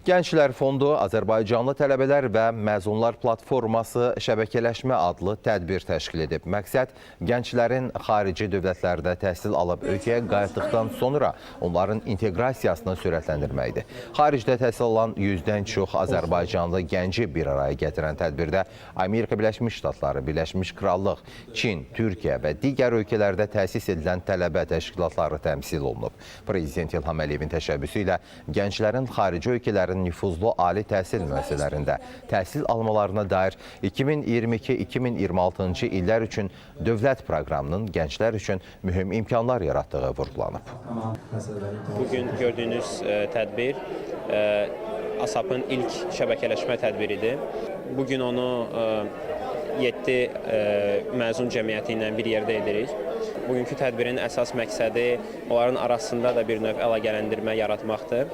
Gənclər Fondu, Azərbaycanlı tələbələr və məzunlar platforması şəbəkələşmə adlı tədbir təşkil edib. Məqsəd gənclərin xarici dövlətlərdə təhsil alıb ölkəyə qayıtdıqdan sonra onların inteqrasiyasını sürətləndirməkdir. Xaricdə təhsil alan 100-dən çox Azərbaycanlı gənci bir araya gətirən tədbirdə Amerika Birləşmiş Ştatları, Birləşmiş Krallıq, Çin, Türkiyə və digər ölkələrdə təsis edilən tələbə təşkilatları təmsil olunub. Prezident İlham Əliyevin təşəbbüsü ilə gənclərin xarici ölkələrin nüfuzlu ali təhsil müəssisələrində təhsil almalarına dair 2022-2026-cı illər üçün dövlət proqramının gənclər üçün mühüm imkanlar yaratdığı vurğulanıb. Bugün gördüyünüz tədbir ASAP-ın ilk şəbəkələşmə tədbiridir. Bugün onu 7 məzun cəmiyyəti ilə bir yerdə edirik. Bugünkü tədbirin əsas məqsədi onların arasında da bir növ əlaqələndirmə yaratmaqdır.